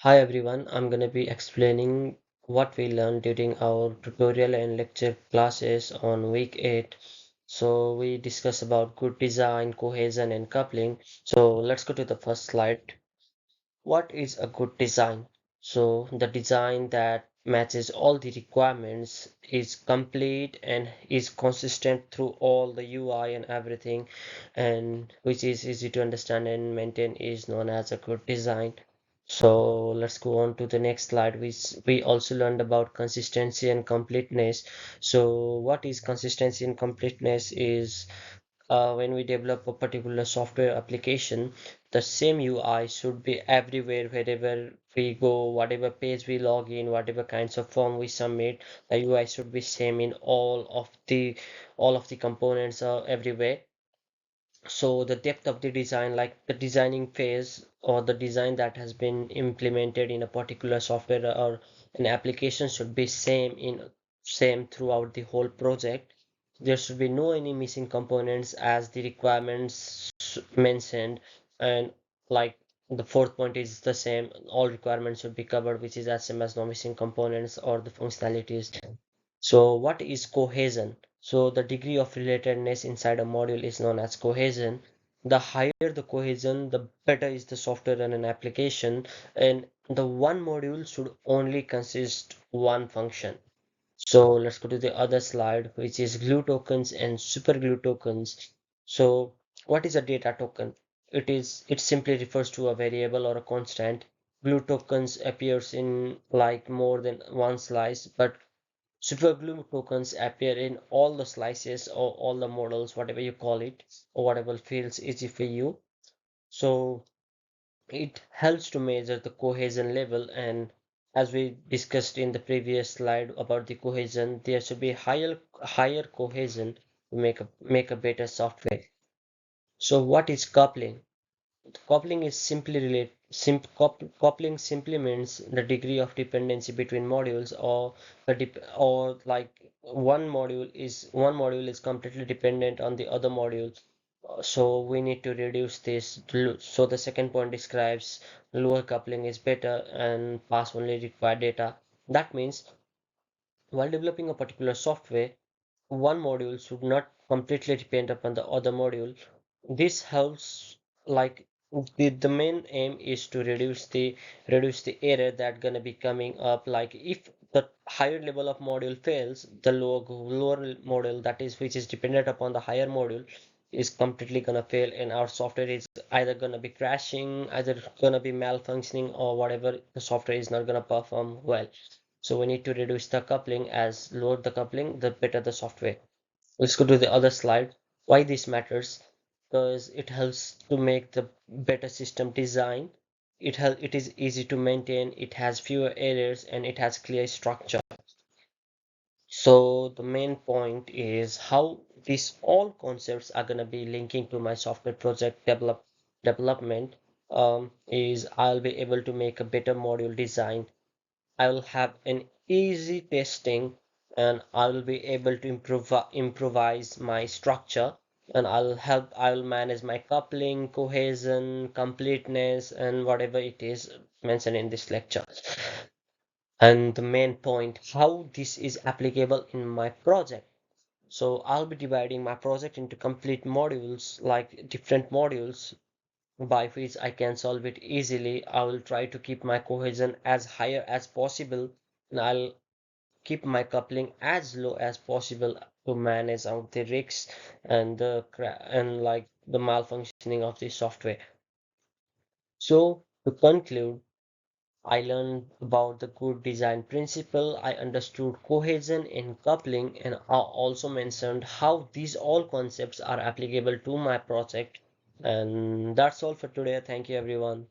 Hi everyone, I'm going to be explaining what we learned during our tutorial and lecture classes on week 8. So we discussed about good design, cohesion and coupling. So let's go to the first slide. What is a good design? So the design that matches all the requirements is complete and is consistent through all the UI and everything, and which is easy to understand and maintain is known as a good design. So let's go on to the next slide, which we also learned about consistency and completeness. So what is consistency and completeness is when we develop a particular software application, the same UI should be everywhere, wherever we go, whatever page we log in, whatever kinds of form we submit, the UI should be same in all of the components everywhere. So the depth of the design, like the designing phase or the design that has been implemented in a particular software or an application should be same throughout the whole project. There should be no any missing components as the requirements mentioned, and like the fourth point is the same. All requirements should be covered, which is as same as no missing components or the functionalities. So what is cohesion? So the degree of relatedness inside a module is known as cohesion. The higher the cohesion, the better is the software and an application. And the one module should only consist one function. So let's go to the other slide, which is glue tokens and super glue tokens. So what is a data token? It simply refers to a variable or a constant. Glue tokens appears in like more than one slice, but superglue tokens appear in all the slices or all the models, whatever you call it, or whatever feels easy for you. So it helps to measure the cohesion level, and as we discussed in the previous slide about the cohesion, there should be higher cohesion to make a better software. So what is coupling? Coupling is simply coupling simply means the degree of dependency between modules, or like one module is completely dependent on the other module. So we need to reduce this. So the second point describes lower coupling is better and pass only required data. That means while developing a particular software, one module should not completely depend upon the other module. This helps, like, the main aim is to reduce the error that gonna be coming up. Like if the higher level of module fails, the lower module, that is which is dependent upon the higher module, is completely gonna fail, and our software is either gonna be crashing, either gonna be malfunctioning, or whatever, the software is not gonna perform well. So we need to reduce the coupling. As lower the coupling, the better the software. Let's go to the other slide. Why this matters? Because it helps to make the better system design. It is easy to maintain, it has fewer errors, and it has clear structure. So the main point is how these all concepts are gonna be linking to my software project development. Is I'll be able to make a better module design. I will have an easy testing, and I will be able to improvise my structure, and I will manage my coupling, cohesion, completeness, and whatever it is mentioned in this lecture. And the main point, how this is applicable in my project. So I'll be dividing my project into complete modules, like different modules by which I can solve it easily. I will try to keep my cohesion as higher as possible, and I'll keep my coupling as low as possible to manage out the risks and like the malfunctioning of the software. So to conclude, I learned about the good design principle, I understood cohesion and coupling, and I also mentioned how these all concepts are applicable to my project. And that's all for today. Thank you, everyone.